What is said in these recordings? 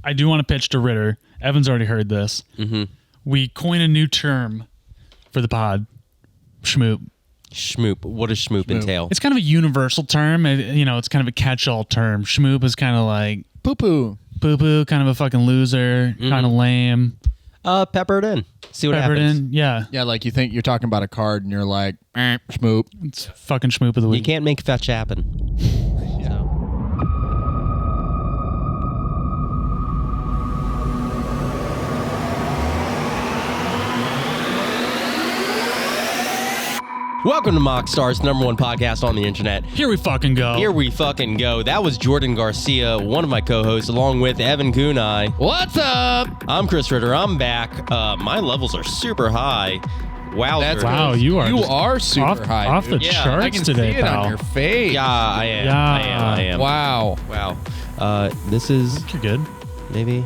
I do want to pitch to Ritter. Evan's already heard this. Mm-hmm. We coin a new term for the pod. Schmoop. Schmoop. What does schmoop entail? It's kind of a universal term. It's kind of a catch-all term. Schmoop is kind of like poo-poo. Poo-poo, kind of a fucking loser, kind of lame. Pepper it in. See what happens. Yeah. Yeah, like you think you're talking about a card and you're like, schmoop. It's fucking schmoop of the week. You can't make fetch happen. So. Welcome to MoxStars, #1 podcast on the internet. Here we fucking go. Here we fucking go. That was Jordan Garcia, one of my co-hosts, along with Evan Kunai. What's up? I'm Chris Ritter. I'm back. My levels are super high. Wow. Wow, you are super high. Off the dude. charts I can today, see it pal. on your face. Yeah, I am. Wow. This is... You're good. Maybe.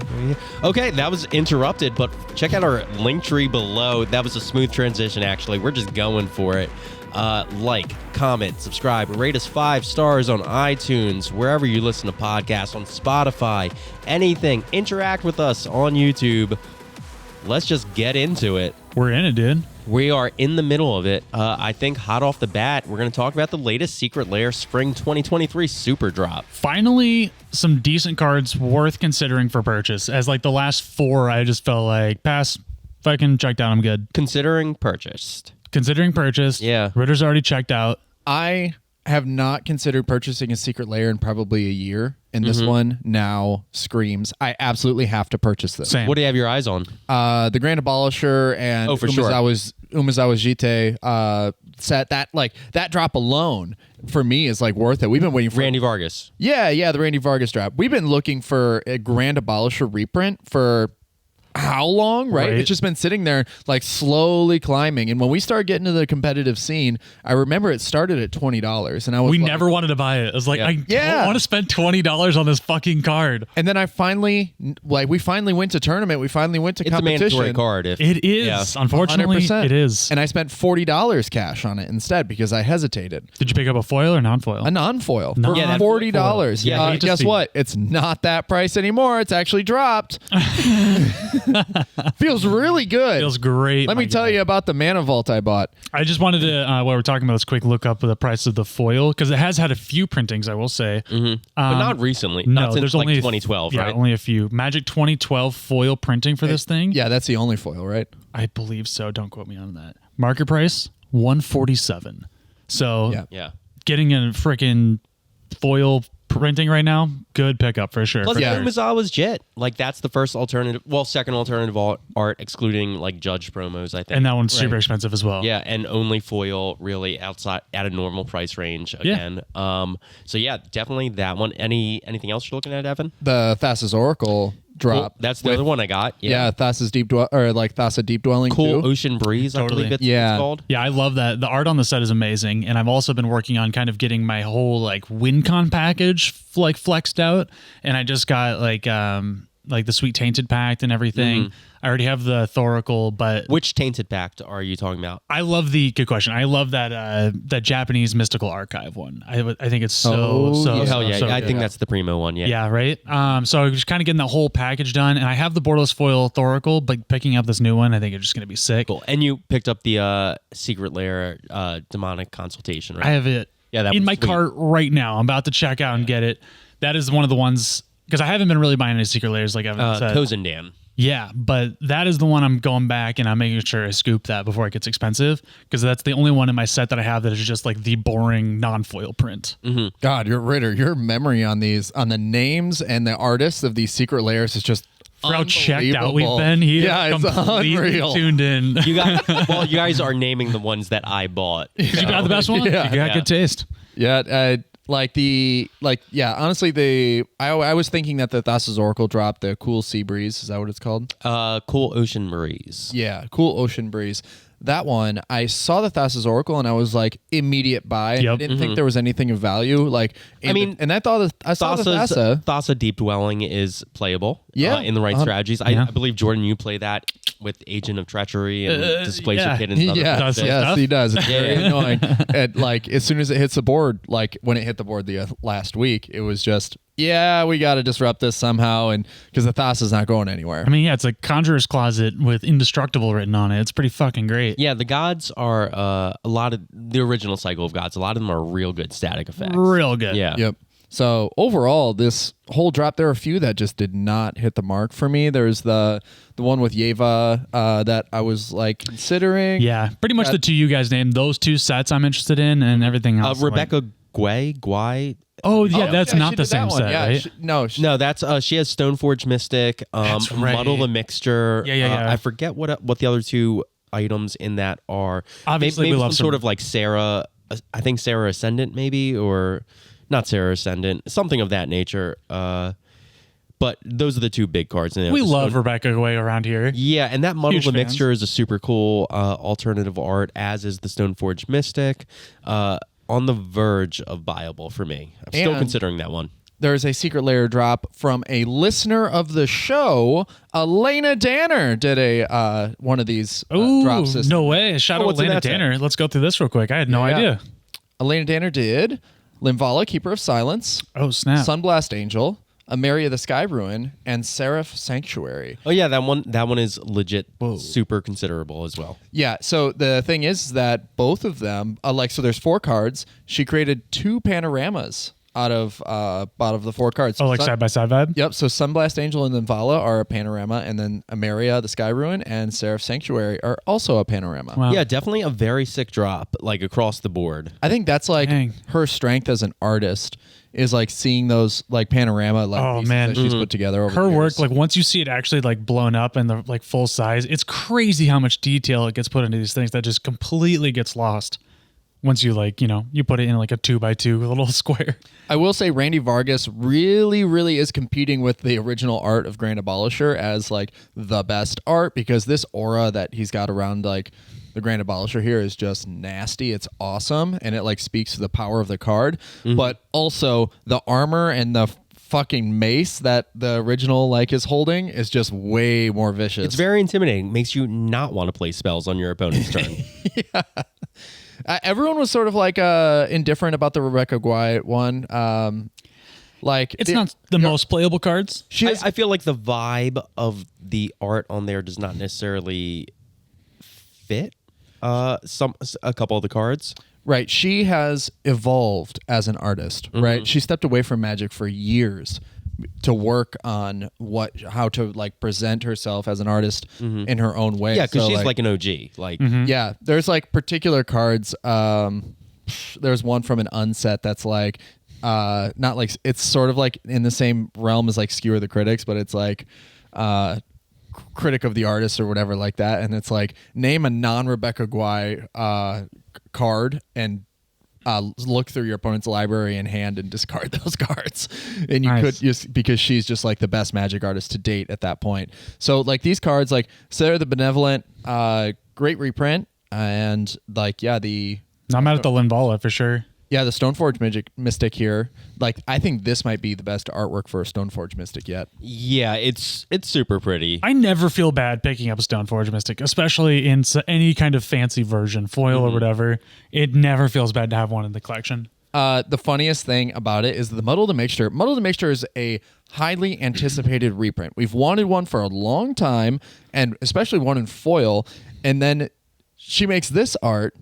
Okay, that was interrupted, but check out our link tree below. That was a smooth transition, actually. We're just going for it. Like, comment, subscribe, rate us 5 stars on iTunes, wherever you listen to podcasts, on Spotify, anything. Interact with us on YouTube. Let's just get into it. We're in it, dude. We are in the middle of it. I think hot off the bat, we're going to talk about the latest Secret Lair Spring 2023 Super Drop. Finally, some decent cards worth considering for purchase. As like the last 4, I just felt like, pass, if I can check down, I'm good. Considering purchased. Yeah. Ritter's already checked out. I have not considered purchasing a Secret Lair in probably a year, and this one now screams, I absolutely have to purchase this. Same. What do you have your eyes on? The Grand Abolisher and Umezawa's Jite set, that drop alone for me is like worth it. We've been waiting for Randy Vargas. Yeah, the Randy Vargas drop. We've been looking for a Grand Abolisher reprint for how long, right? It's just been sitting there like slowly climbing. And when we started getting to the competitive scene, I remember it started at $20 and I was never wanted to buy it. I was like, I don't want to spend $20 on this fucking card. And then we finally went to tournament. We finally went to competition. It's a mandatory card. It is. Unfortunately, 100%. It is. And I spent $40 cash on it instead because I hesitated. Did you pick up a foil or non-foil? A non-foil for Yeah, $40. Yeah, guess what? It's not that price anymore. It's actually dropped. Feels really good. Feels great. Let me tell you about the Mana Vault I bought. I just wanted to, while we're talking about this, quick look up the price of the foil, because it has had a few printings, I will say. But not recently. No, not since there's like only 2012, yeah, right? only a few. Magic 2012 foil printing for this thing? Yeah, that's the only foil, right? I believe so. Don't quote me on that. Market price, $147. So Yeah. getting a freaking foil printing right now, good pickup for sure. Plus, for sure. Umezawa's Jet. Like, that's the first alternative, second alternative art, excluding, like, Judge promos, I think. And that one's super expensive as well. Yeah, and only foil really outside at a normal price range again. So, yeah, definitely that one. Anything else you're looking at, Evan? The Thassa's Oracle drop. Well, that's the other one I got. Yeah, Thassa's Thassa Deep Dwelling Cool too. Ocean Breeze, I believe it's called. Yeah, I love that. The art on the set is amazing, and I've also been working on kind of getting my whole like WinCon package like flexed out, and I just got like the Sweet Tainted Pact and everything. I already have the Thoracle, but Which Tainted Pact are you talking about? I love good question. I love that Japanese Mystical Archive one. I think it's so Hell yeah, so I good. think that's the primo one. Yeah, right. So I'm just kind of getting that whole package done, and I have the Borderless Foil Thoracle, but picking up this new one, I think it's just going to be sick. Cool. And you picked up the Secret Lair Demonic Consultation, right? I have it in my cart right now. I'm about to check out and get it. That is one of the ones, because I haven't been really buying any Secret Lairs like I've said. Kozendan. Yeah, but that is the one I'm going back and I'm making sure I scoop that before it gets expensive, because that's the only one in my set that I have that is just like the boring non-foil print. God, your memory on the names and the artists of these Secret Lairs is just For how checked out we've been, it's completely unreal. tuned in. You guys are naming the ones that I bought. You got the best one? Yeah. You got good taste. Yeah, honestly, I was thinking that the Thassa's Oracle dropped the Cool Sea Breeze. Is that what it's called? Cool Ocean Breeze. Yeah, Cool Ocean Breeze. That one, I saw the Thassa's Oracle and I was like, immediate buy. Yep. I didn't think there was anything of value. And I saw the Thassa. Thassa Deep Dwelling is playable. Yeah. In the right strategies. I believe, Jordan, you play that with Agent of Treachery and Displacer yeah. Kid and other Yeah, some yes, stuff. he does. It's very Yeah. annoying. And like as soon as it hits the board, like when it hit the board the last week, it was just, yeah, we got to disrupt this somehow, and because the Thas is not going anywhere. I mean, yeah, it's a Conjurer's Closet with Indestructible written on it. It's pretty fucking great. Yeah, the gods are a lot of the original cycle of gods. A lot of them are real good static effects. Real good. Yeah. Yep. So overall, this whole drop, there are a few that just did not hit the mark for me. There's the one with Yeva that I was like considering. Yeah, pretty much the two you guys named. Those two sets I'm interested in, and everything else. Rebecca Guay. Oh yeah, that's yeah, not she the did that same one. set, Yeah, right? No, that's she has Stoneforge Mystic, That's right. Muddle the Mixture. Yeah. I forget what the other two items in that are. Obviously, maybe we love some sort of like Sarah. I think Sarah Ascendant, maybe, or not Sarah Ascendant, something of that nature. But those are the two big cards. We love Rebecca Way around here. Yeah, and that Muddle Huge the fans. Mixture is a super cool alternative art, as is the Stoneforge Mystic. On the verge of viable for me. I'm still And- considering that one. There's a secret layer drop from a listener of the show. Elena Danner did a one of these Ooh, drops. This no way. Shout out what's in Elena that set? Danner. Let's go through this real quick. I had no Yeah. idea. Elena Danner did Limvala, Keeper of Silence, Oh, snap. Sunblast Angel, Ameria the Sky Ruin, and Seraph Sanctuary. Oh yeah, that one is legit super considerable as well. Yeah, so the thing is that both of them, so there's 4 cards. She created 2 panoramas out of the 4 cards. Oh, like side-by-side vibe? Yep, so Sunblast Angel and Limvala are a panorama, and then Ameria the Sky Ruin and Seraph Sanctuary are also a panorama. Wow. Yeah, definitely a very sick drop, like across the board. I think that's like Dang. her strength as an artist is like seeing those like panorama Oh, pieces man. that she's put together over Her the work, years. like once you see it actually like blown up and the like full size, it's crazy how much detail it gets put into these things that just completely gets lost once you you put it in like a 2x2 little square. I will say Randy Vargas really is competing with the original art of Grand Abolisher as like the best art, because this aura that he's got around like the Grand Abolisher here is just nasty. It's awesome, and it like speaks to the power of the card, but also the armor and the fucking mace that the original like is holding is just way more vicious. It's very intimidating. Makes you not want to play spells on your opponent's turn. Everyone was sort of like indifferent about the Rebecca Guay one. It's not the most playable cards. I feel like the vibe of the art on there does not necessarily fit a couple of the cards. Right. She has evolved as an artist, right? She stepped away from Magic for years to work on how to like present herself as an artist in her own way. Yeah, because So, she's like an OG. Like yeah, there's like particular cards. There's one from an unset that's like not like, it's sort of like in the same realm as like Skewer the Critics, but it's like critic of the artist or whatever like that, and it's like name a non-Rebecca Guay card and look through your opponent's library in hand and discard those cards, and you Nice. could just, because she's just like the best Magic artist to date at that point. So like these cards, like Sarah the Benevolent, great reprint, and like I'm out at the Linvala for sure. the Stoneforge Mystic here. Like I think this might be the best artwork for a Stoneforge Mystic yet. yeah, it's super pretty. I never feel bad picking up a Stoneforge Mystic, especially in any kind of fancy version, foil or whatever. It never feels bad to have one in the collection. The funniest thing about it is the Muddle the Mixture. Muddle the Mixture is a highly anticipated reprint. We've wanted one for a long time, and especially one in foil. And then she makes this art,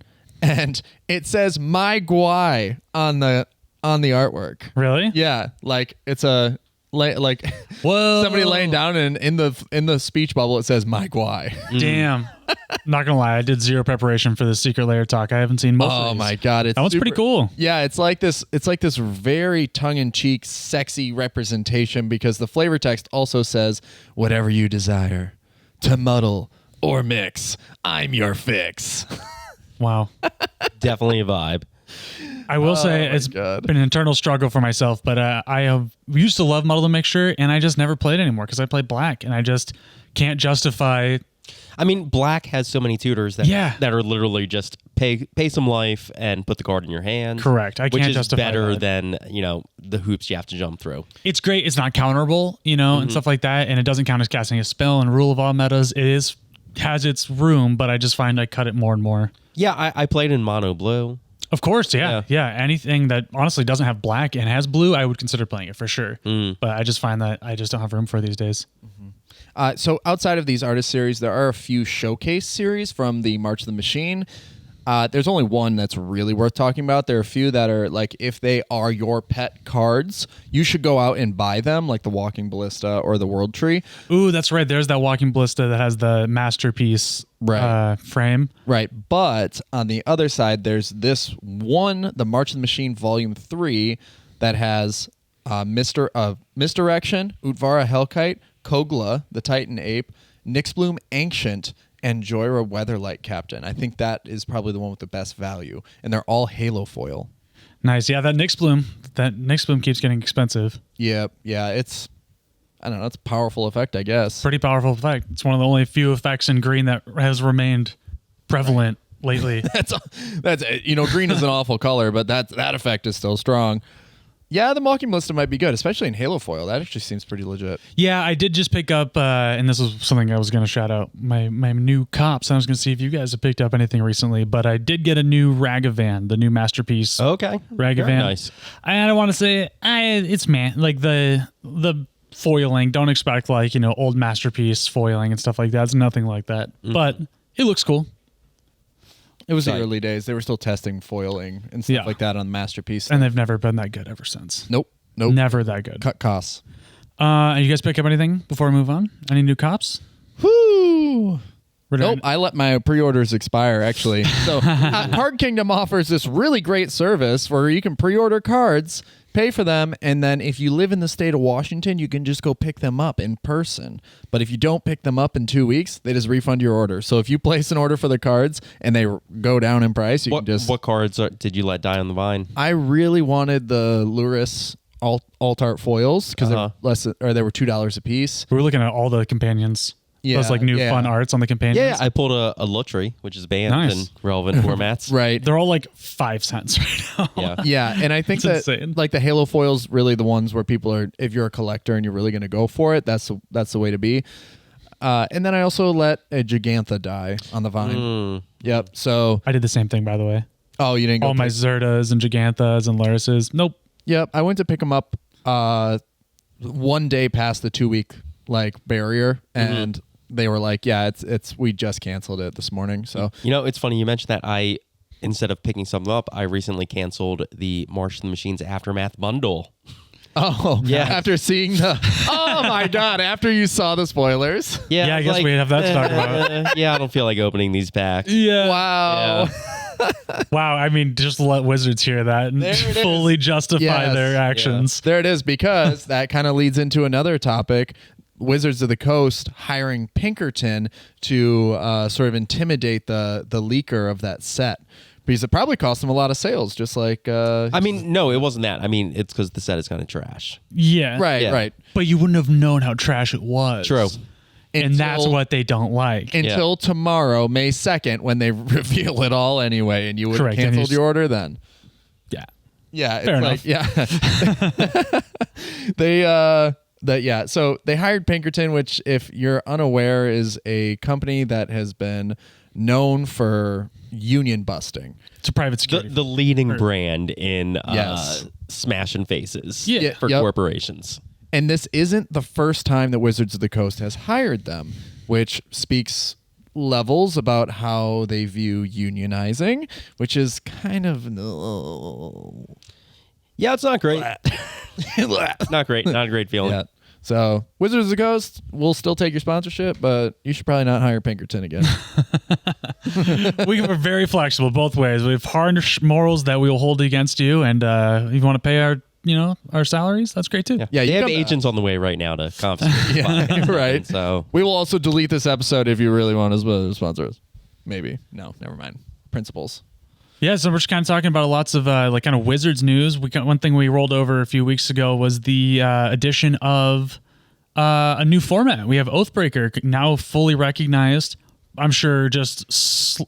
and it says "My Guay" on the artwork. Really? Yeah, like it's a like Whoa. somebody laying down, and in the speech bubble it says "My Guay." Damn. Not gonna lie, I did zero preparation for this secret layer talk. I haven't seen most of Oh these. my god, That one's pretty cool. Yeah, it's like this very tongue-in-cheek, sexy representation, because the flavor text also says, "Whatever you desire to muddle or mix, I'm your fix." Wow. Definitely a vibe. I will say my it's God. been an internal struggle for myself, but I have used to love Muddle the Mixture, and I just never played anymore because I play black, and I just can't justify. I mean, black has so many tutors that that are literally just pay some life and put the card in your hand. Correct. I which can't is justify better that. than the hoops you have to jump through. It's great. It's not counterable, and stuff like that, and it doesn't count as casting a spell in Rule of All metas. It is has its room, but I just find I cut it more and more. Yeah, I played in mono blue. Of course, yeah. Anything that honestly doesn't have black and has blue, I would consider playing it for sure. But I just find that I just don't have room for it these days. So outside of these artist series, there are a few showcase series from the March of the Machine. There's only one that's really worth talking about. There are a few that are like, if they are your pet cards, you should go out and buy them, like the Walking Ballista or the World Tree. Ooh, that's right. There's that Walking Ballista that has the masterpiece frame. Right. But on the other side, there's this one, the March of the Machine Volume 3, that has Misdirection, Utvara Hellkite, Kogla, the Titan Ape, Nyxbloom Ancient, and Joyra Weatherlight Captain. I think that is probably the one with the best value, and they're all Halo foil. Nice. Yeah, that Nyxbloom keeps getting expensive. Yeah, it's, I don't know, it's a powerful effect, I guess. Pretty powerful effect. It's one of the only few effects in green that has remained prevalent lately. that's green is an awful color, but that effect is still strong. Yeah, the Mocking Ballista might be good, especially in Halo foil. That actually seems pretty legit. Yeah, I did just pick up, and this is something I was going to shout out, my new cops. I was going to see if you guys have picked up anything recently, but I did get a new Ragavan, the new masterpiece. Okay. Ragavan. Very nice. I don't want to say it's like the foiling. Don't expect like, old masterpiece foiling and stuff like that. It's nothing like that, but it looks cool. It was the early days. They were still testing foiling and stuff like that on the masterpiece. And they've never been that good ever since. Nope. Never that good. Cut costs. You guys pick up anything before we move on? Any new cops? Whoo! Nope, I let my pre-orders expire, actually. So Card Kingdom offers this really great service where you can pre-order cards, pay for them, and then if you live in the state of Washington, you can just go pick them up in person. But if you don't pick them up in 2 weeks, they just refund your order. So if you place an order for the cards and they go down in price, you can just... What cards did you let die on the vine? I really wanted the Luris alt art foils because they were $2 a piece. We were looking at all the companions. Yeah, those like new fun arts on the companions. Yeah, I pulled a Lutri, which is banned in relevant formats. Right. They're all like 5 cents right now. Yeah, and I think that insane. Like the Halo foils, really the ones where people are, if you're a collector and you're really going to go for it, that's the way to be. And then I also let a Gigantha die on the vine. Yep. So I did the same thing, by the way. Oh, you didn't go all my Zertas and Giganthas and Larises. Nope. Yep. I went to pick them up 1 day past the 2 week barrier, and they were like, yeah, it's we just canceled it this morning. So it's funny you mentioned that. Instead of picking something up, I recently canceled the March of the Machines Aftermath bundle. Oh, yeah. After seeing oh my God, after you saw the spoilers. Yeah, I guess we have that to talk about. Yeah, I don't feel like opening these packs. Yeah. Wow. Yeah. Wow, I mean, just let Wizards hear that and fully justify their actions. There it is, because that kind of leads into another topic. Wizards of the Coast hiring Pinkerton to sort of intimidate the leaker of that set, because it probably cost them a lot of sales, just like... I mean, no, it wasn't that. I mean, it's because the set is kind of trash. Yeah. Right. But you wouldn't have known how trash it was. True. And that's what they don't like. Until tomorrow, May 2nd, when they reveal it all anyway, and you would have canceled your order then. Yeah. Yeah. Fair enough. So they hired Pinkerton, which, if you're unaware, is a company that has been known for union busting. It's a private security. The leading brand in smashing faces for corporations. And this isn't the first time that Wizards of the Coast has hired them, which speaks levels about how they view unionizing, which is kind of... Yeah, it's not great. Not great. Not a great feeling. Yeah. So Wizards of the Coast, we'll still take your sponsorship, but you should probably not hire Pinkerton again. We are very flexible both ways. We have hard morals that we will hold against you, and if you want to pay our salaries, that's great too. Yeah, you have agents on the way right now to confiscate. Right. So we will also delete this episode if you really want to sponsor us. Maybe. No, never mind. Principles. Yeah, so we're just kind of talking about lots of kind of Wizards news. One thing we rolled over a few weeks ago was the addition of a new format. We have Oathbreaker now fully recognized. I'm sure just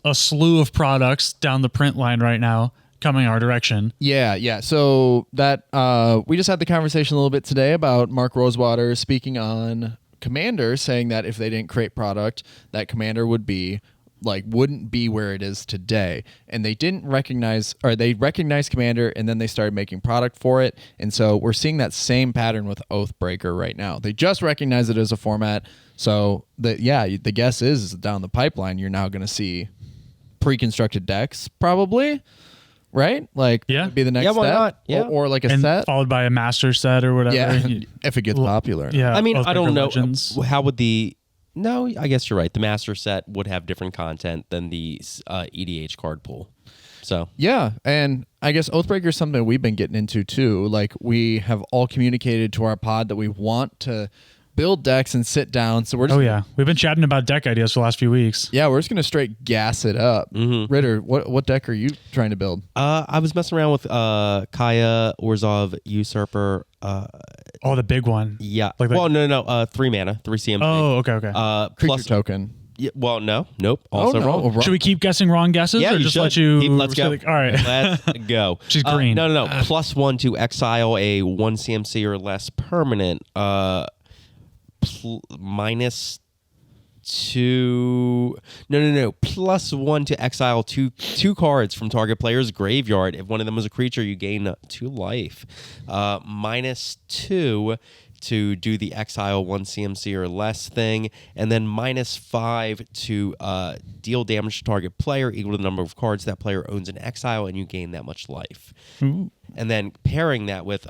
a slew of products down the print line right now coming our direction. Yeah. So that we just had the conversation a little bit today about Mark Rosewater speaking on Commander saying that if they didn't create product, that Commander wouldn't be where it is today. And they didn't recognize, or they recognized Commander, and then they started making product for it. And so we're seeing that same pattern with Oathbreaker right now. They just recognize it as a format. So the guess is down the pipeline, you're now going to see pre-constructed decks probably. Right? Like, would be the next why step. not? Yeah. Or like a and set. followed by a master set or whatever. Yeah, if it gets popular. Yeah. I mean, I don't know. Legends. How would No, I guess you're right. The master set would have different content than the EDH card pool. So Yeah, and I guess Oathbreaker is something we've been getting into too. Like, we have all communicated to our pod that we want to build decks and sit down. So we're just we've been chatting about deck ideas for the last few weeks. Yeah, we're just gonna straight gas it up. Ritter, what deck are you trying to build? I was messing around with Kaya, Orzhov, Usurper. The big one. Yeah. Like well, no. 3 mana, 3 CMC. Oh, okay. Creature Plus token. Yeah, well, nope. Also no. wrong. Should we keep guessing wrong guesses, Yeah, or you just should. let you? Let's go. All right. Let's go. She's green. No. +1 to exile a 1 CMC or less permanent. -2. No. +1 to exile two cards from target player's graveyard. If one of them was a creature, you gain 2 life. -2 to do the exile 1 CMC or less thing, and then -5 to deal damage to target player equal to the number of cards that player owns in exile, and you gain that much life. Ooh. And then pairing that with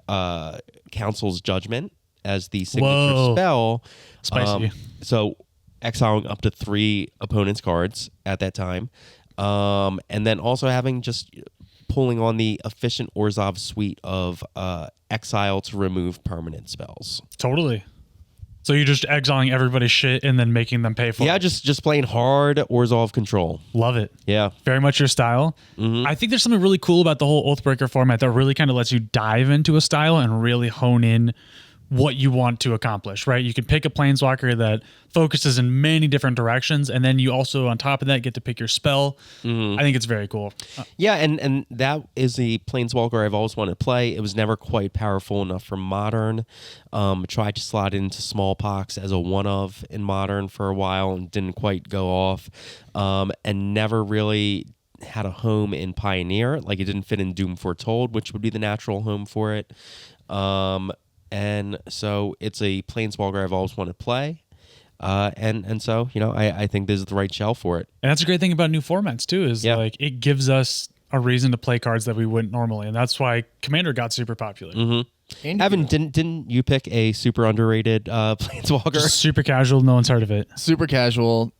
Council's Judgment as the signature Whoa. spell. Spicy. So exiling up to 3 opponents' cards at that time. And then also having just pulling on the efficient Orzhov suite of exile to remove permanent spells. Totally. So you're just exiling everybody's shit and then making them pay for it. Just playing hard Orzhov control. Love it. Yeah. Very much your style. I think there's something really cool about the whole Oathbreaker format that really kind of lets you dive into a style and really hone in what you want to accomplish, right? You can pick a planeswalker that focuses in many different directions, and then you also, on top of that, get to pick your spell. I think it's very cool. Yeah, and that is a planeswalker I've always wanted to play. It was never quite powerful enough for Modern. Tried to slot it into Smallpox as a one-of in Modern for a while and didn't quite go off, and never really had a home in Pioneer. Like, it didn't fit in Doom Foretold, which would be the natural home for it. And so it's a planeswalker I've always wanted to play. And so, I think this is the right shell for it. And that's a great thing about new formats too, is like it gives us a reason to play cards that we wouldn't normally. And that's why Commander got super popular. Evan, didn't you pick a super underrated planeswalker? Just super casual, no one's heard of it. Super casual.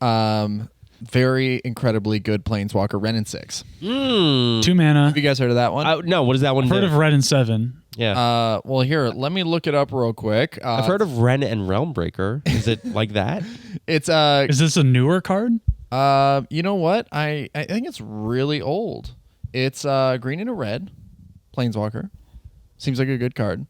Very incredibly good planeswalker, Ren and 6. 2 mana. Have you guys heard of that one? No, what does that one do? Heard of Red and 7. Yeah. Well, here, let me look it up real quick. I've heard of Ren and Realmbreaker. Is it like that? It's Is this a newer card? you know what? I think it's really old. It's green and a red planeswalker. Seems like a good card.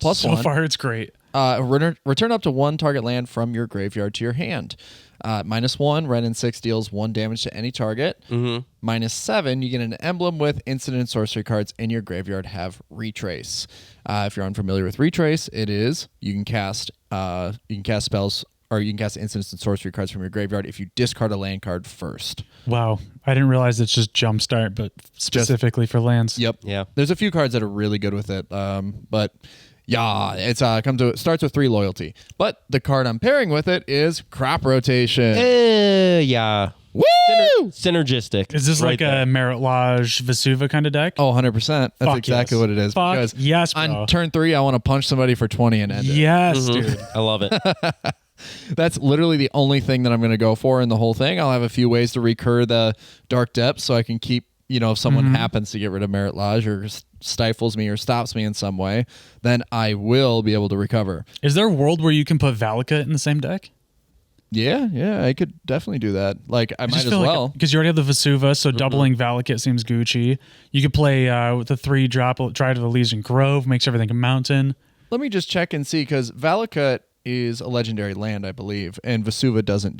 +1. So far, it's great. Return up to 1 target land from your graveyard to your hand. -1, Ren and 6 deals 1 damage to any target. -7, you get an emblem with instant and sorcery cards in your graveyard have Retrace. If you're unfamiliar with Retrace, it is you can cast spells, or you can cast instants and sorcery cards from your graveyard if you discard a land card first. Wow. I didn't realize it's just Jumpstart, but specifically for lands. Yep. Yeah. There's a few cards that are really good with it. But yeah, it's starts with 3 loyalty. But the card I'm pairing with it is Crop Rotation. Yeah. Woo! Synergistic. Is this right like there. a Merit Lodge Vesuva kind of deck? Oh, 100%. That's Fuck exactly yes. what it is. Fuck Because yes, bro. on turn 3, I want to punch somebody for 20 and end it. Yes, dude. I love it. That's literally the only thing that I'm going to go for in the whole thing. I'll have a few ways to recur the Dark Depths so I can keep, if someone happens to get rid of Merit Lodge or stifles me or stops me in some way, then I will be able to recover. Is there a world where you can put Valakut in the same deck? Yeah, I could definitely do that. Like, I might as well. Because you already have the Vesuva, so doubling Valakut seems Gucci. You could play with the 3-drop Dryad of Elysian Grove, makes everything a mountain. Let me just check and see, because Valakut is a legendary land, I believe, and Vesuva doesn't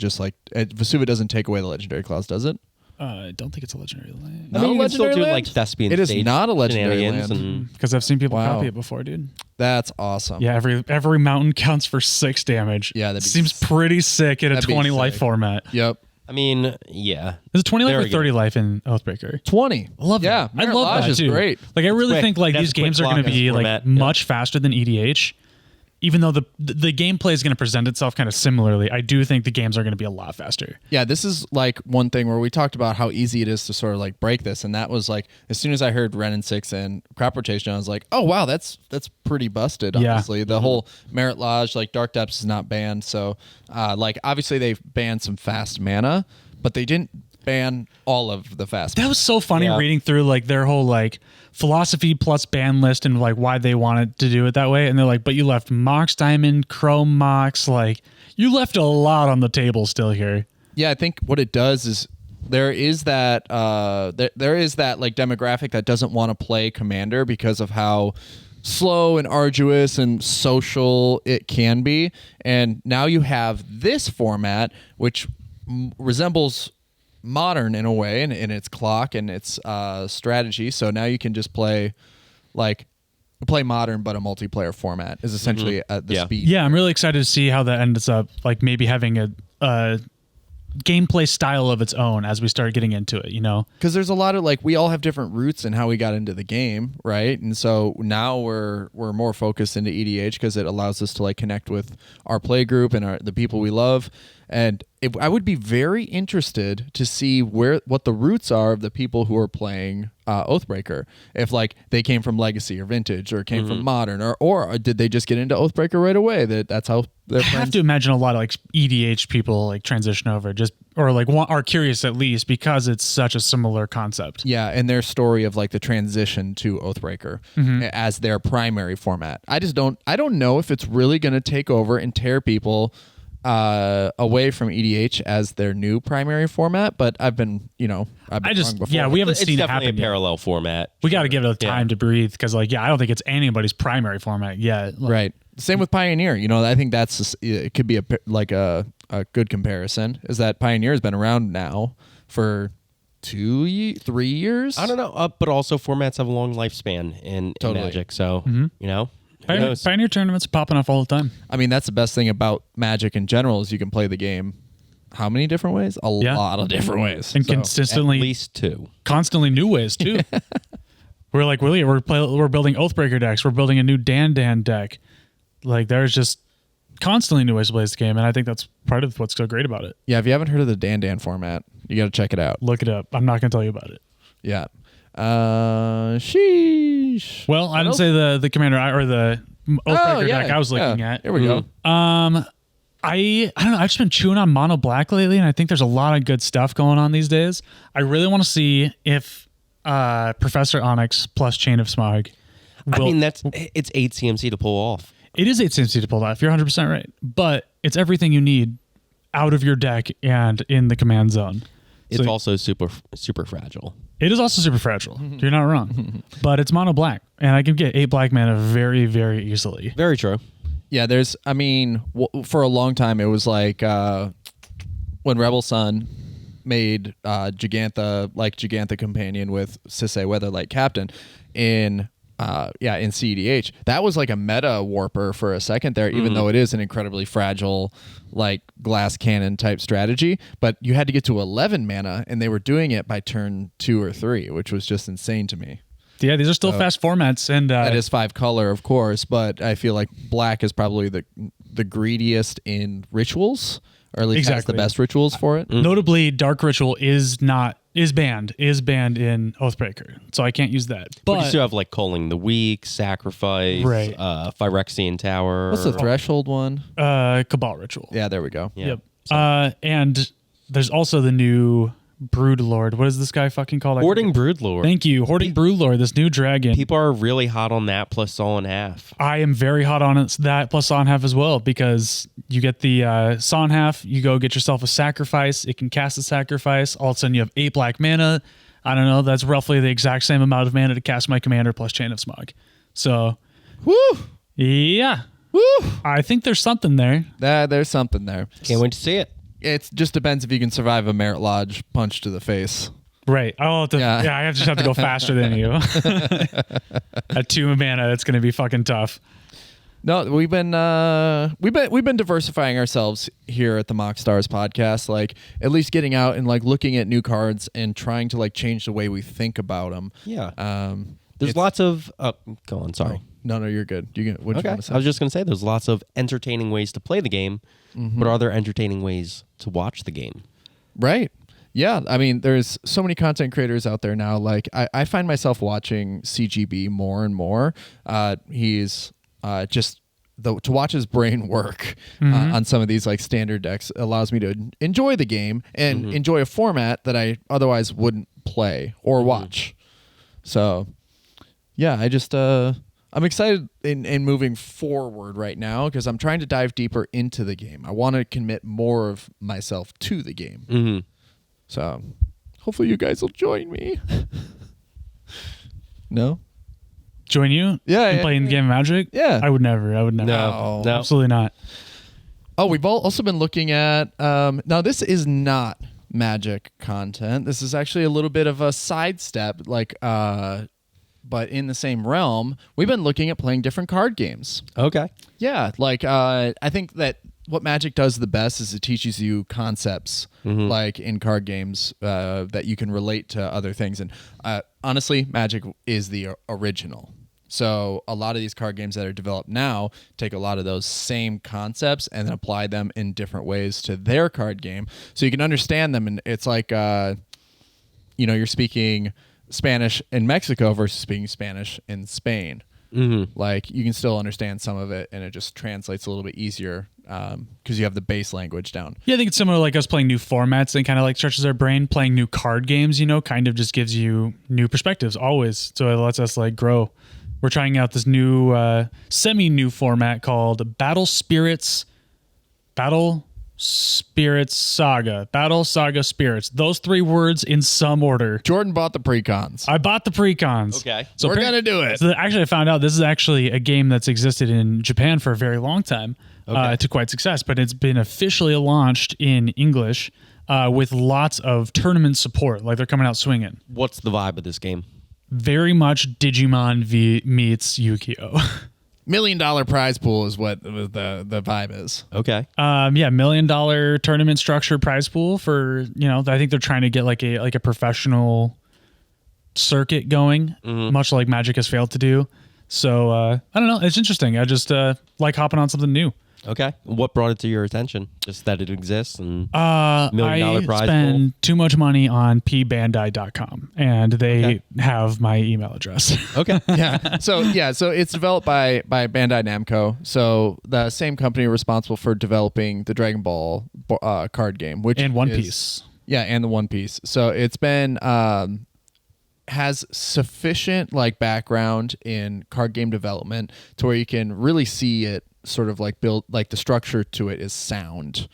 take away the legendary clause, does it? I don't think it's a legendary land. I mean, you can still do land? like Thespian It is stage not a legendary shenanigans land. and- Because I've seen people Wow. copy it before, dude. That's awesome. Yeah, every mountain counts for 6 damage. Yeah, that'd be seems pretty sick in a that'd be 20 life sick. format. Yep. I mean, yeah. Is it 20 life There or we go. 30 life in Oathbreaker? 20. I love yeah, that. I love Mirage that is too. great. Like I really Quick. think like That's these quick games are going to block be like format. much faster than EDH. Even though the gameplay is going to present itself kind of similarly, I do think the games are going to be a lot faster. Yeah, this is like one thing where we talked about how easy it is to sort of like break this, and that was like as soon as I heard Ren and 6 and crop rotation, I was like, oh wow, that's pretty busted. Yeah. Honestly, the whole Merit Lodge, like Dark Depths, is not banned. So, like obviously they've banned some fast mana, but they didn't ban all of the fast. That was so funny Yeah. reading through like their whole like philosophy plus ban list and like why they wanted to do it that way. And they're like, but you left Mox Diamond, Chrome Mox, like you left a lot on the table still here. Yeah, I think what it does is there is that there is that like demographic that doesn't want to play Commander because of how slow and arduous and social it can be. And now you have this format which resembles Modern in a way in its clock and its strategy. So now you can just play Modern, but a multiplayer format is essentially at the Yeah. speed. Yeah, I'm really excited to see how that ends up like maybe having a gameplay style of its own as we start getting into it, you know? Because there's a lot of like we all have different routes in how we got into the game, right? And so now we're more focused into EDH because it allows us to like connect with our play group and the people we love. And I would be very interested to see what the roots are of the people who are playing Oathbreaker. If like they came from Legacy or Vintage or came from Modern or did they just get into Oathbreaker right away? That's how they're I have to imagine a lot of like EDH people like transition over or like are curious at least because it's such a similar concept. Yeah, and their story of like the transition to Oathbreaker as their primary format. I don't know if it's really going to take over and tear people away from EDH as their new primary format, but I've been wrong before. Yeah, we haven't It's seen it definitely happen a yet. parallel format. We got to give it time to breathe because like, yeah, I don't think it's anybody's primary format yet. Like, Right. Same with Pioneer. I think it could be a good comparison is that Pioneer has been around now for 3 years. I don't know, but also formats have a long lifespan in Magic, so who knows? Pioneer tournaments are popping off all the time. I mean, that's the best thing about Magic in general is you can play the game how many different ways? A lot of different ways. And So- At consistently, least 2. constantly new ways too. We're building Oathbreaker decks. We're building a new Dan deck. Like there's just constantly new ways to play this game, and I think that's part of what's so great about it. Yeah, if you haven't heard of the Dan format, you got to check it out. Look it up. I'm not going to tell you about it. Yeah. Sheesh. Well, I didn't say the commander or the Oathbreaker deck I was looking at. Here we go. I don't know. I've just been chewing on mono black lately, and I think there's a lot of good stuff going on these days. I really want to see if Professor Onyx plus Chain of Smog. It's 8 CMC to pull off. It is 8 CMC to pull off. You're 100% right. But it's everything you need out of your deck and in the command zone. It's So also super fragile. it is also super fragile. You're not wrong. But it's mono black, and I can get 8 black mana very, very easily. Very true. Yeah, for a long time, it was like when Rebel Sun made Gigantha Companion with Sisay Weatherlight Captain in CEDH. That was like a meta warper for a second there, even though it is an incredibly fragile, like glass cannon type strategy. But you had to get to 11 mana, and they were doing it by turn 2 or 3, which was just insane to me. Yeah, these are still fast formats, and That is 5 color, of course, but I feel like black is probably the greediest in rituals, or at least has the Exactly. best rituals for it. notably, Dark Ritual is banned in Oathbreaker, so I can't use that. But you But still have like Culling the Weak, Sacrifice, Right. Phyrexian Tower. What's the threshold one? Cabal Ritual. Yeah, there we go. Yeah. Yep. And there's also the new Broodlord. What is this guy fucking called? Hoarding Broodlord. Thank you. Hoarding Broodlord, this new dragon. People are really hot on that plus Saw and Half. I am very hot on that plus Saw and Half as well, because you get the Saw and Half, you go get yourself a sacrifice, it can cast a sacrifice, all of a sudden you have 8 black mana. I don't know, that's roughly the exact same amount of mana to cast my commander plus Chain of Smog. So, Woo! yeah. Woo! I think there's something there. There's something there. Can't wait to see it. it just depends if you can survive a Merit Lodge punch to the face. Right. I just have to go faster than you. At 2 mana, it's going to be fucking tough. No, we've been diversifying ourselves here at the MoxStars podcast, like at least getting out and like looking at new cards and trying to like change the way we think about them. Yeah. There's lots of go on, sorry. No, you're good. What do you want to say? I was just going to say there's lots of entertaining ways to play the game, but are there entertaining ways to watch the game? Right. Yeah, I mean, there's so many content creators out there now. Like, I find myself watching CGB more and more. He's to watch his brain work on some of these like standard decks allows me to enjoy the game and enjoy a format that I otherwise wouldn't play or watch. So, yeah, I'm excited in moving forward right now because I'm trying to dive deeper into the game. I want to commit more of myself to the game. So, hopefully you guys will join me. No? Join you? Yeah. Playing the game of Magic? Yeah. I would never. No. Absolutely not. Oh, we've also been looking at... now, this is not Magic content. This is actually a little bit of a sidestep, like... but in the same realm, we've been looking at playing different card games. Okay. Yeah, like I think that what Magic does the best is it teaches you concepts like in card games that you can relate to other things. And honestly, Magic is the original. So a lot of these card games that are developed now take a lot of those same concepts and then apply them in different ways to their card game so you can understand them. And it's like, you're speaking Spanish in Mexico versus speaking Spanish in Spain. Like you can still understand some of it and it just translates a little bit easier because you have the base language down. Yeah, I think it's similar like us playing new formats and kind of like stretches our brain. Playing new card games, kind of just gives you new perspectives always. So it lets us like grow. We're trying out this new semi-new format called Battle Saga Spirits. Those 3 words in some order. Jordan bought the precons. I bought the precons. Okay. So we're going to do it. So actually, I found out this is actually a game that's existed in Japan for a very long time to quite success, but it's been officially launched in English with lots of tournament support. Like they're coming out swinging. What's the vibe of this game? Very much Digimon meets Yu-Gi-Oh! $1 million prize pool is what the vibe is. Okay. $1 million tournament structure prize pool for, I think they're trying to get like a professional circuit going, much like Magic has failed to do. So, I don't know. It's interesting. I just like hopping on something new. Okay. What brought it to your attention? Just that it exists and $1 million prize I spend pool? too much money on pbandai.com and they have my email address. Okay. So it's developed by Bandai Namco. So the same company responsible for developing the Dragon Ball card game, and One Piece. Yeah, and the One Piece. So it's been has sufficient like background in card game development to where you can really see it sort of like build, like the structure to it is sound,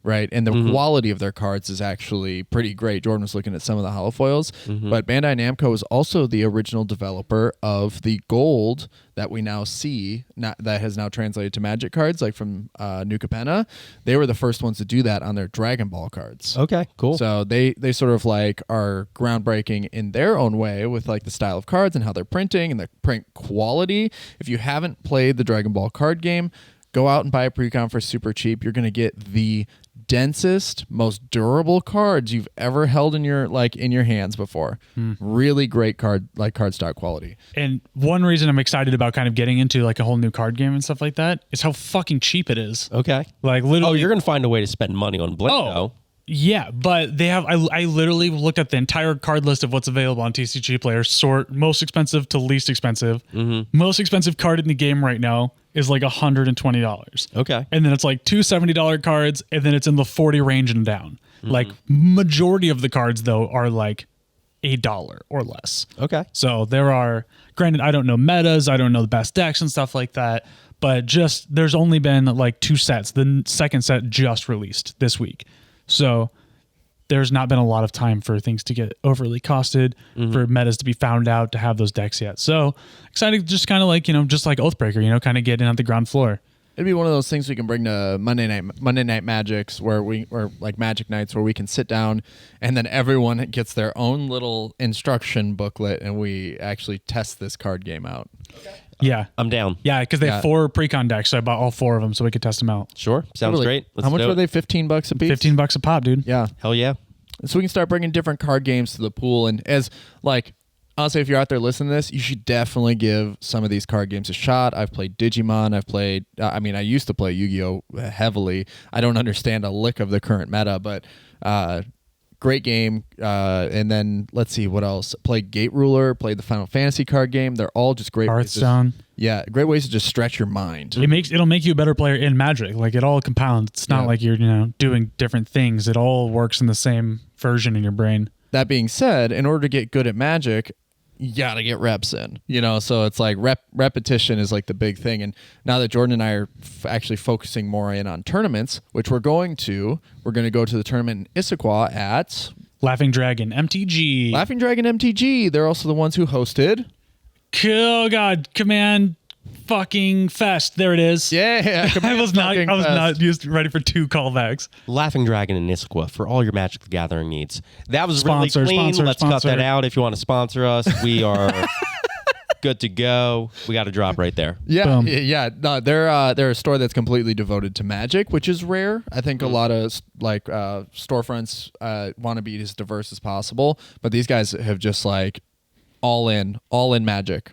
right? And the quality of their cards is actually pretty great. Jordan was looking at some of the holofoils, but Bandai Namco is also the original developer of the gold that we now see, that has now translated to Magic cards, like from New Capenna. They were the first ones to do that on their Dragon Ball cards. Okay, cool. So they sort of like are groundbreaking in their own way with like the style of cards and how they're printing and the print quality. If you haven't played the Dragon Ball card game, go out and buy a precon for super cheap. You're going to get the densest, most durable cards you've ever held in your hands before. Really great cardstock quality. And one reason I'm excited about kind of getting into like a whole new card game and stuff like that is how fucking cheap it is. Okay. Like literally. Oh, you're going to find a way to spend money on Blink, though. Yeah, but they have. I literally looked at the entire card list of what's available on TCG Player. Sort most expensive to least expensive. Most expensive card in the game right now is like $120. Okay, and then it's like two $70 cards, and then it's in the 40 range and down. Like majority of the cards though are like $8 or less. Okay, so there are. Granted, I don't know metas. I don't know the best decks and stuff like that. But just there's only been like 2 sets. The second set just released this week. So there's not been a lot of time for things to get overly costed, for metas to be found out, to have those decks yet. So excited, just kind of like, just like Oathbreaker, kind of get in at the ground floor. It'd be one of those things we can bring to Monday night Magics or like Magic nights where we can sit down and then everyone gets their own little instruction booklet and we actually test this card game out. Okay. Yeah. I'm down. Yeah, because they have 4 pre-con decks, so I bought all 4 of them so we could test them out. Sure. Sounds great. How much were they? $15 a piece? $15 a pop, dude. Yeah. Hell yeah. So we can start bringing different card games to the pool. And as like, honestly, if you're out there listening to this, you should definitely give some of these card games a shot. I've played Digimon. I've played, I used to play Yu-Gi-Oh! Heavily. I don't understand a lick of the current meta, but great game. And then let's see what else. Played Gate Ruler, played the Final Fantasy card game. They're all just great. Hearthstone. Great ways to just stretch your mind. It'll make you a better player in Magic. Like it all compounds. It's not like you're doing different things. It all works in the same version in your brain. That being said, in order to get good at Magic, you got to get reps in, so it's like repetition is like the big thing. And now that Jordan and I are actually focusing more in on tournaments, which we're going to go to the tournament in Issaquah at Laughing Dragon MTG. Laughing Dragon MTG. They're also the ones who hosted. Oh God, Command fucking Fest. There it is. Yeah. I was not ready for 2 callbacks. Laughing Dragon in Issaquah for all your Magic the Gathering needs. That was really clean. Let's cut that out. If you want to sponsor us, we are good to go. We got a drop right there. Yeah, Boom. yeah. No, they're a store that's completely devoted to Magic, which is rare. I think a lot of like storefronts want to be as diverse as possible, but these guys have just like all in Magic.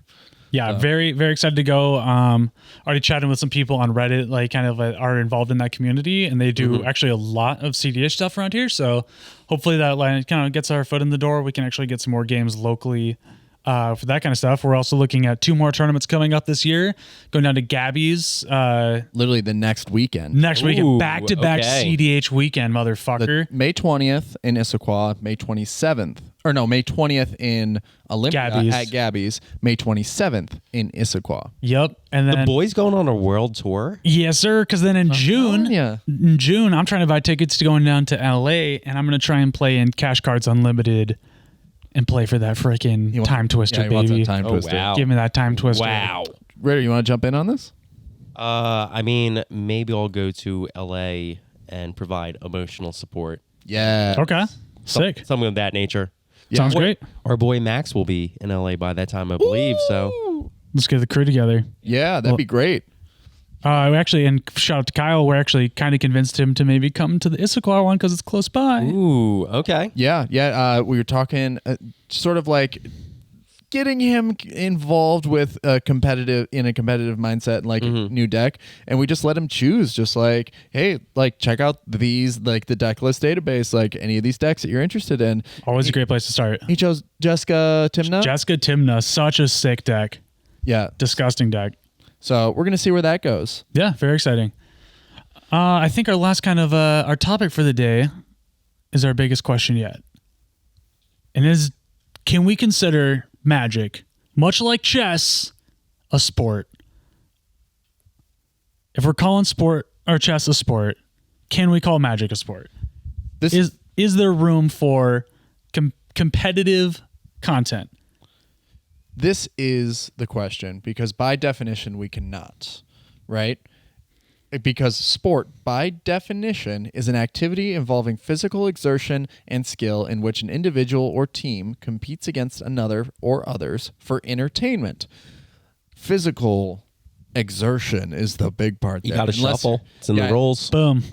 Yeah, very, very excited to go. Already chatting with some people on Reddit, like kind of are involved in that community, and they do actually a lot of CDH stuff around here. So hopefully that like, kind of gets our foot in the door. We can actually get some more games locally for that kind of stuff. We're also looking at 2 more tournaments coming up this year, going down to Gabby's. Literally the next weekend. Back-to-back CDH weekend, motherfucker. May 20th in Issaquah, May 27th. Or no, May 20th in Olympia at Gabby's, May 27th in Issaquah. Yep. And then the boys going on a world tour? Yes, sir. Because then in June, I'm trying to buy tickets to going down to LA, and I'm going to try and play in Cash Cards Unlimited and play for that freaking Time Twister, baby. Twister. Wow. Give me that Time Twister. Wow. Ritter, you want to jump in on this? Maybe I'll go to LA and provide emotional support. Yeah. Okay. Sick. Something of that nature. Yeah. Sounds great. Our boy Max will be in LA by that time, I believe. So let's get the crew together. Yeah, that'd be great. And shout out to Kyle. We're actually kind of convinced him to maybe come to the Issaquah one because it's close by. Ooh, okay. Yeah. We were talking sort of like getting him involved with a competitive mindset and like a new deck, and we just let him choose, just like, hey, like check out these, like the deck list database, like any of these decks that you're interested in. Always a great place to start. He chose Jessica Timna. Such a sick deck. Yeah. Disgusting deck. So we're gonna see where that goes. Yeah, very exciting. I think our last kind of our topic for the day is our biggest question yet, and is, can we consider Magic, much like chess, a sport? If we're calling sport or chess a sport, can we call Magic a sport? Is there room for competitive content? This is the question, because by definition we cannot, right? Because sport, by definition, is an activity involving physical exertion and skill in which an individual or team competes against another or others for entertainment. Physical exertion is the big part there. You got to shuffle. It's in the rolls. Boom.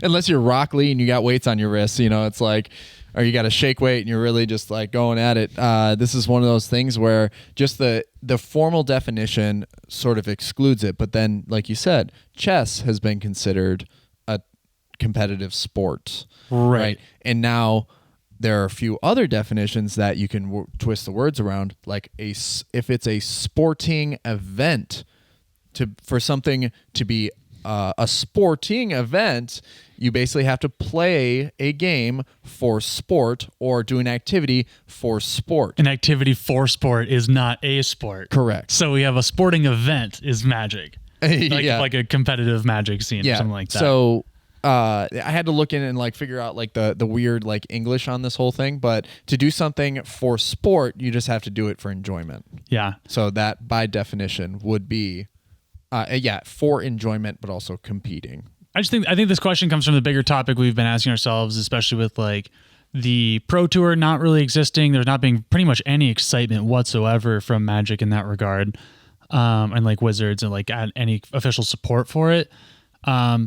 Unless you're Rock Lee and you got weights on your wrists, it's like, or you got a shake weight and you're really just like going at it. This is one of those things where just the formal definition sort of excludes it. But then, like you said, chess has been considered a competitive sport. Right. And now there are a few other definitions that you can twist the words around, like if it's a sporting event, for something to be a sporting event, you basically have to play a game for sport or do an activity for sport. An activity for sport is not a sport. Correct. So we have a sporting event is Magic. Like a competitive Magic scene or something like that. So I had to look in and like figure out like the weird like English on this whole thing, but to do something for sport, you just have to do it for enjoyment. Yeah. So that by definition would be for enjoyment, but also competing. I think this question comes from the bigger topic we've been asking ourselves, especially with like the Pro Tour not really existing. There's not being pretty much any excitement whatsoever from Magic in that regard, and like Wizards and like any official support for it.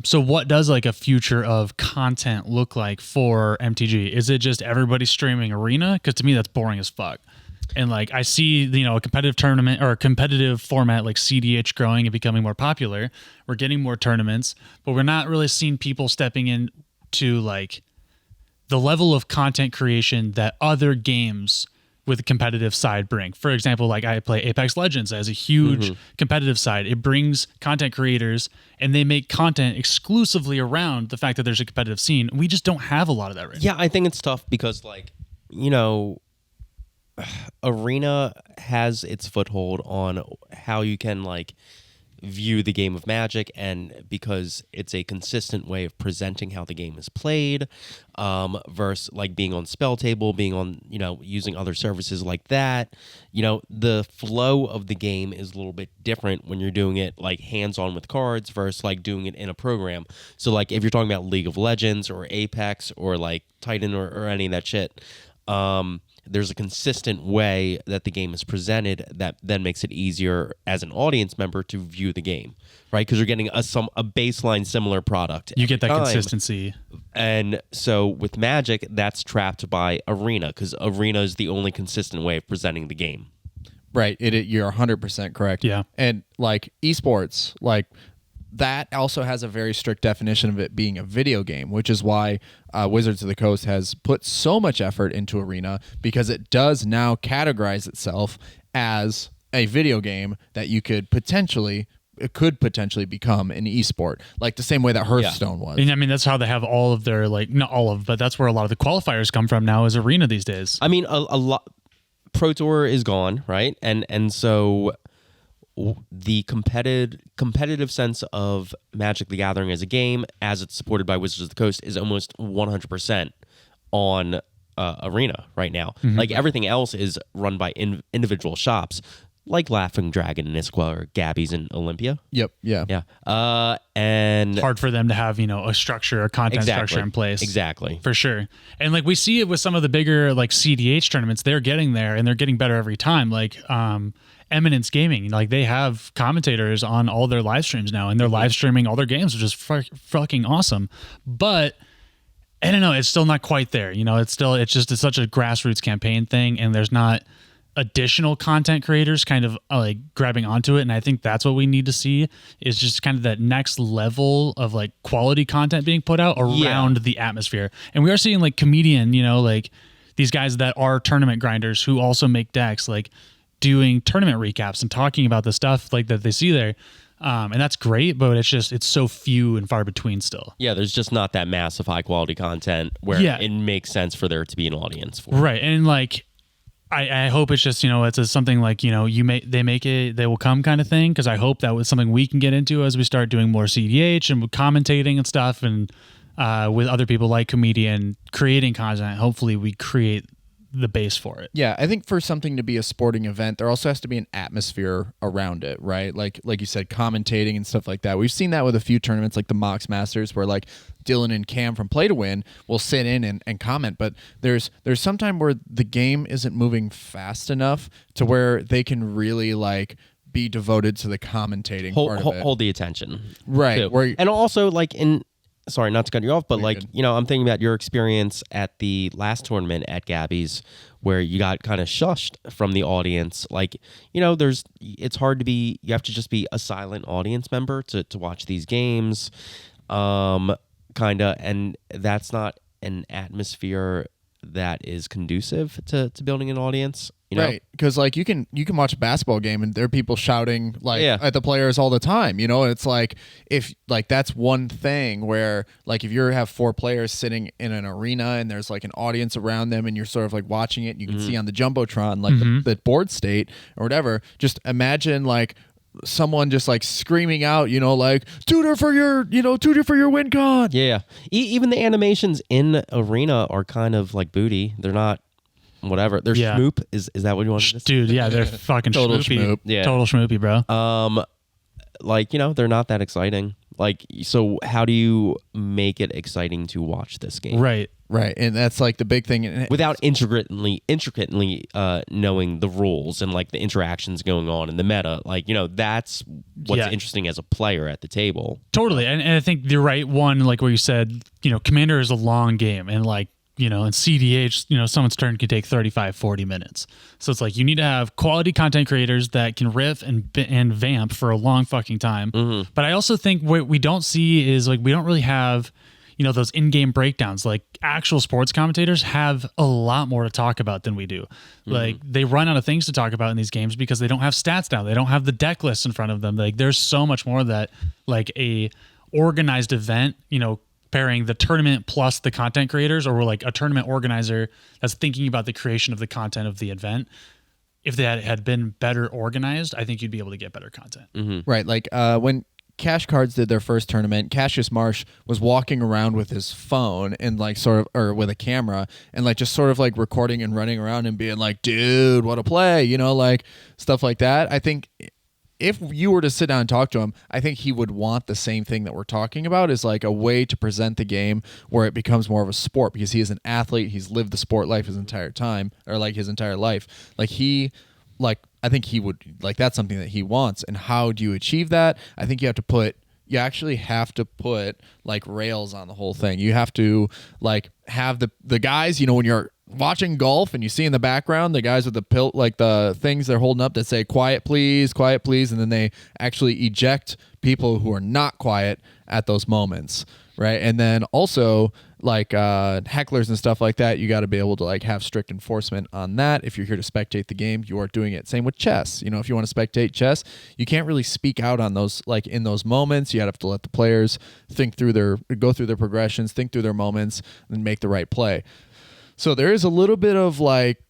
So what does like a future of content look like for MTG? Is it just everybody streaming Arena? Because to me, that's boring as fuck. And like I see, a competitive tournament or a competitive format like CDH growing and becoming more popular. We're getting more tournaments, but we're not really seeing people stepping in to like the level of content creation that other games with a competitive side bring. For example, like I play Apex Legends as a huge competitive side. It brings content creators and they make content exclusively around the fact that there's a competitive scene. We just don't have a lot of that right now. Yeah, I think it's tough because like, Arena has its foothold on how you can like view the game of Magic, and because it's a consistent way of presenting how the game is played, versus like being on Spell Table, being on using other services like that. The flow of the game is a little bit different when you're doing it like hands-on with cards versus like doing it in a program. So like if you're talking about League of Legends or Apex or like Titan or any of that shit, there's a consistent way that the game is presented that then makes it easier as an audience member to view the game, right? Because you're getting a baseline similar product. You get that consistency. And so with Magic, that's trapped by Arena, because Arena is the only consistent way of presenting the game. Right. You're 100% correct. Yeah. And like esports, like that also has a very strict definition of it being a video game, which is why Wizards of the Coast has put so much effort into Arena, because it does now categorize itself as a video game that you could potentially become an esport, like the same way that Hearthstone was. And I mean, that's how they have all of their, like, not all of, but that's where a lot of the qualifiers come from now, is Arena these days. I mean, a lot. Pro Tour is gone, right? And so the competitive sense of Magic the Gathering as a game, as it's supported by Wizards of the Coast, is almost 100% on Arena right now. Like everything else is run by individual shops, like Laughing Dragon and Isqua or Gabby's and Olympia. Yep. Yeah. And hard for them to have, a structure, a content structure in place. Exactly. For sure. And like we see it with some of the bigger like CDH tournaments, they're getting there and they're getting better every time. Like Eminence Gaming, like they have commentators on all their live streams now, and they're live streaming all their games, which is fucking awesome. But I don't know, it's still not quite there. It's such a grassroots campaign thing, and there's not additional content creators kind of like grabbing onto it. And I think that's what we need to see, is just kind of that next level of like quality content being put out around the atmosphere. And we are seeing like Comedian, like these guys that are tournament grinders who also make decks, like doing tournament recaps and talking about the stuff like that they see there. And that's great, but it's so few and far between still. Yeah, there's just not that massive high quality content where it makes sense for there to be an audience for. Right. And like, I hope it's just, it's something like, they make it, they will come kind of thing. Cause I hope that was something we can get into as we start doing more CDH and commentating and stuff. And with other people like Comedian creating content, hopefully we create the base for it. Yeah, I think for something to be a sporting event, there also has to be an atmosphere around it, right? Like you said, commentating and stuff like that. We've seen that with a few tournaments like the MoxStars, where like Dylan and Cam from Play to Win will sit in and comment, but there's some time where the game isn't moving fast enough to where they can really like be devoted to the commentating part of it. Hold the attention. Right. And also like sorry, not to cut you off, but You're like, good. I'm thinking about your experience at the last tournament at Gabby's, where you got kind of shushed from the audience. Like, it's hard to you have to just be a silent audience member to watch these games, kind of, and that's not an atmosphere that is conducive to building an audience. Right, because like you can watch a basketball game and there are people shouting like at the players all the time, and it's like, if like that's one thing where like if you have 4 players sitting in an arena and there's like an audience around them and you're sort of like watching it, and you can see on the Jumbotron like the board state or whatever. Just imagine like someone just like screaming out, like tutor for your win con. Yeah. Even the animations in Arena are kind of like booty. They're not whatever. They're schmoop. Is that what you want to say? Dude, yeah, they're fucking Total schmoopy. schmoop. Yeah. Total schmoopy, bro. like, they're not that exciting. Like, so how do you make it exciting to watch this game? Right. Right, and that's like the big thing. Without intricately knowing the rules and like the interactions going on in the meta, like, that's what's interesting as a player at the table. Totally, and I think you're right. One, like what you said, Commander is a long game, and like in CDH, someone's turn can take 35, 40 minutes. So it's like you need to have quality content creators that can riff and vamp for a long fucking time. Mm-hmm. But I also think what we don't see is like we don't really have those in-game breakdowns. Like actual sports commentators have a lot more to talk about than we do. Mm-hmm. Like they run out of things to talk about in these games because they don't have stats down. They don't have the deck lists in front of them. Like there's so much more that like a organized event, pairing the tournament plus the content creators, or like a tournament organizer that's thinking about the creation of the content of the event. If that had been better organized, I think you'd be able to get better content. Mm-hmm. Right. Like when Cash Cards did their first tournament, Cassius Marsh was walking around with his phone and like or with a camera and like just sort of like recording and running around and being like, dude, what a play, like stuff like that. I think if you were to sit down and talk to him, I think he would want the same thing that we're talking about, is like a way to present the game where it becomes more of a sport, because he is an athlete. He's lived the sport life his entire time, or like his entire life. I think he would like, that's something that he wants. And how do you achieve that? I think you actually have to put like rails on the whole thing. You have to like have the guys, when you're watching golf and you see in the background the guys with the things they're holding up that say quiet please, and then they actually eject people who are not quiet at those moments, right? And then also like hecklers and stuff like that, you got to be able to like have strict enforcement on that. If you're here to spectate the game, you are doing it. Same with chess. If you want to spectate chess, you can't really speak out on those, like in those moments. You have to let the players go through their progressions, think through their moments, and make the right play. So there is a little bit of like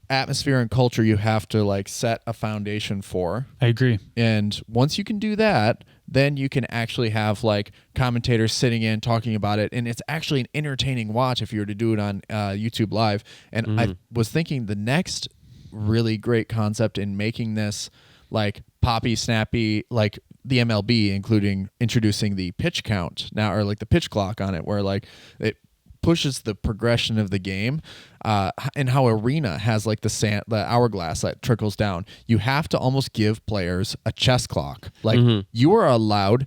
atmosphere and culture you have to like set a foundation for. I agree. And once you can do that, then you can actually have like commentators sitting in talking about it, and it's actually an entertaining watch if you were to do it on YouTube Live. And I was thinking the next really great concept in making this like poppy, snappy, like the MLB, including introducing the pitch count now, or like the pitch clock on it, where like it pushes the progression of the game, and how Arena has like the hourglass that trickles down. You have to almost give players a chess clock. Like you are allowed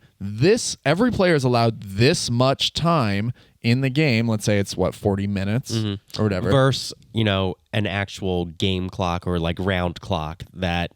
every player is allowed this much time in the game. Let's say it's 40 minutes or whatever. Versus, an actual game clock or like round clock that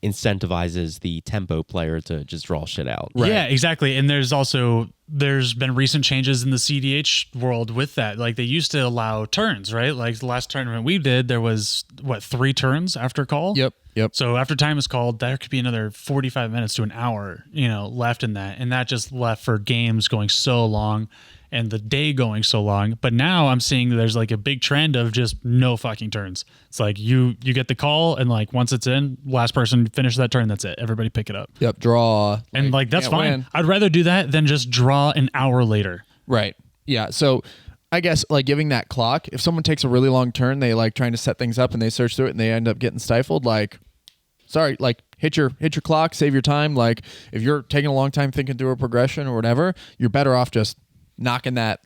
incentivizes the tempo player to just draw shit out. Right. Yeah, exactly. And there's been recent changes in the CDH world with that. Like they used to allow turns, right? Like the last tournament we did, there was 3 turns after call? Yep. So after time is called, there could be another 45 minutes to an hour, left in that. And that just left for games going so long and the day going so long. But now I'm seeing there's like a big trend of just no fucking turns. It's like you get the call, and like once it's in, last person finish that turn, that's it. Everybody pick it up. Yep, draw. And like that's fine. Win. I'd rather do that than just draw an hour later. Right. Yeah. So I guess like giving that clock, if someone takes a really long turn, they like trying to set things up and they search through it and they end up getting stifled, like sorry, like hit your clock, save your time. Like if you're taking a long time thinking through a progression or whatever, you're better off just knocking that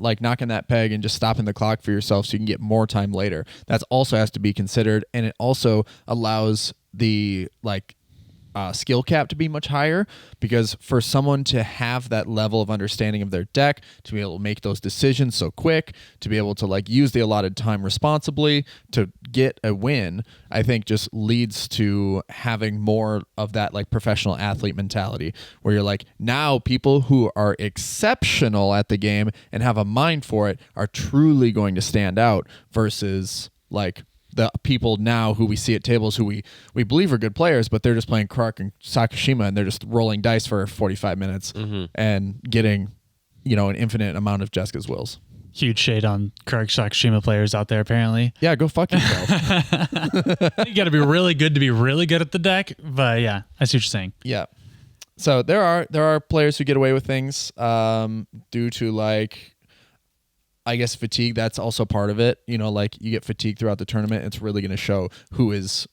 peg and just stopping the clock for yourself so you can get more time later. That also has to be considered, and it also allows the skill cap to be much higher, because for someone to have that level of understanding of their deck, to be able to make those decisions so quick, to be able to like use the allotted time responsibly to get a win, I think just leads to having more of that like professional athlete mentality, where you're like, now people who are exceptional at the game and have a mind for it are truly going to stand out, versus like the people now who we see at tables who we believe are good players, but they're just playing Krark and Sakashima, and they're just rolling dice for 45 minutes and getting, an infinite amount of Jessica's wills. Huge shade on Krark Sakashima players out there, apparently. Yeah, go fuck yourself. You got to be really good to be really good at the deck, but yeah, I see what you're saying. Yeah. So there are players who get away with things due to like, I guess fatigue. That's also part of it. Like you get fatigue throughout the tournament. It's really going to show who is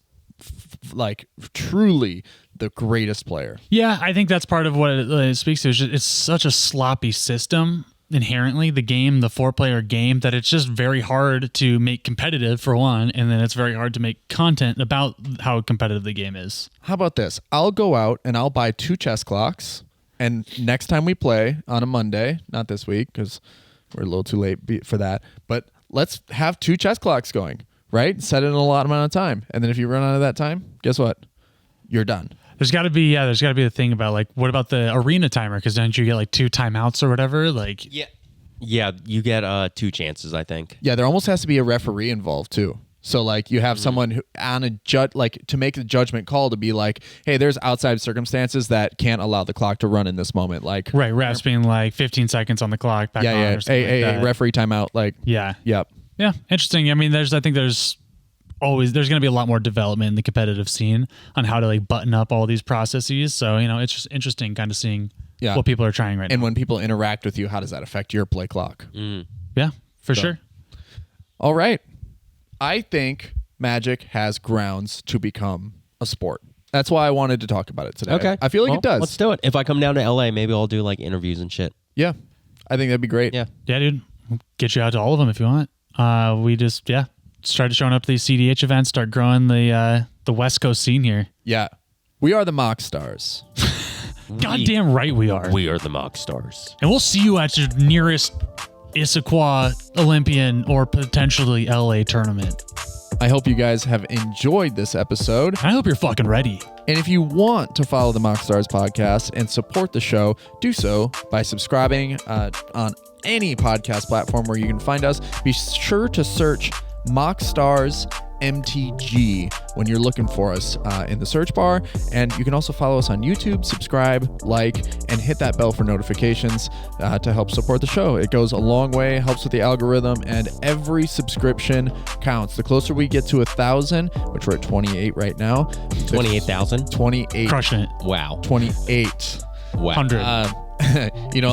like truly the greatest player. Yeah, I think that's part of what it speaks to. It's such a sloppy system inherently, the 4-player game, that it's just very hard to make competitive for one, and then it's very hard to make content about how competitive the game is. How about this? I'll go out and I'll buy 2 chess clocks, and next time we play on a Monday, not this week because we're a little too late for that, but let's have 2 chess clocks going, right? Set it in a lot amount of time, and then if you run out of that time, guess what? You're done. There's got to be the thing about like, what about the arena timer? Because don't you get like 2 timeouts or whatever? Like, yeah, you get 2 chances, I think. Yeah, there almost has to be a referee involved too. So like you have someone who on a judge, like to make the judgment call to be like, hey, there's outside circumstances that can't allow the clock to run in this moment. Like refs being like 15 seconds on the clock. Back on or something like that. Referee timeout. Like yep. Yeah, interesting. I mean, I think there's going to be a lot more development in the competitive scene on how to like button up all these processes. So, it's just interesting kind of seeing what people are trying right now. And when people interact with you, how does that affect your play clock? Yeah, for sure. All right. I think Magic has grounds to become a sport. That's why I wanted to talk about it today. Okay. I feel like it does. Let's do it. If I come down to LA, maybe I'll do like interviews and shit. Yeah. I think that'd be great. Yeah. Yeah, dude. We'll get you out to all of them if you want. We just, started showing up to these CDH events, start growing the West Coast scene here. Yeah. We are the MoxStars. Goddamn right we are. We are the MoxStars. And we'll see you at your nearest Issaquah Olympian or potentially LA tournament. I hope you guys have enjoyed this episode. I hope you're fucking ready. And if you want to follow the MoxStars podcast and support the show, do so by subscribing on any podcast platform where you can find us. Be sure to search MoxStars MTG when you're looking for us in the search bar. And you can also follow us on YouTube, subscribe, like, and hit that bell for notifications to help support the show. It goes a long way, helps with the algorithm, and every subscription counts. The closer we get to 1,000, which we're at 28 right now. 28,000? 28. Crushing it. Wow. 28. Wow. 100.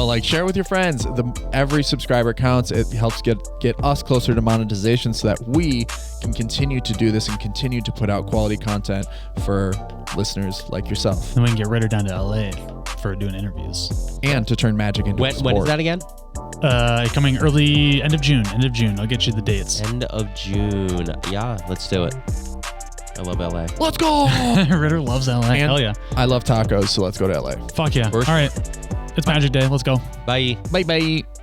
Like share with your friends. Every subscriber counts. It helps get us closer to monetization so that we can continue to do this and continue to put out quality content for listeners like yourself. Then we can get Ritter down to LA for doing interviews. And to turn Magic into a sport. When is that again? Coming early, end of June. I'll get you the dates. End of June. Yeah, let's do it. I love LA. Let's go! Ritter loves LA. And hell yeah. I love tacos, so let's go to LA. Fuck yeah. All right. It's Magic Day. Let's go. Bye. Bye-bye.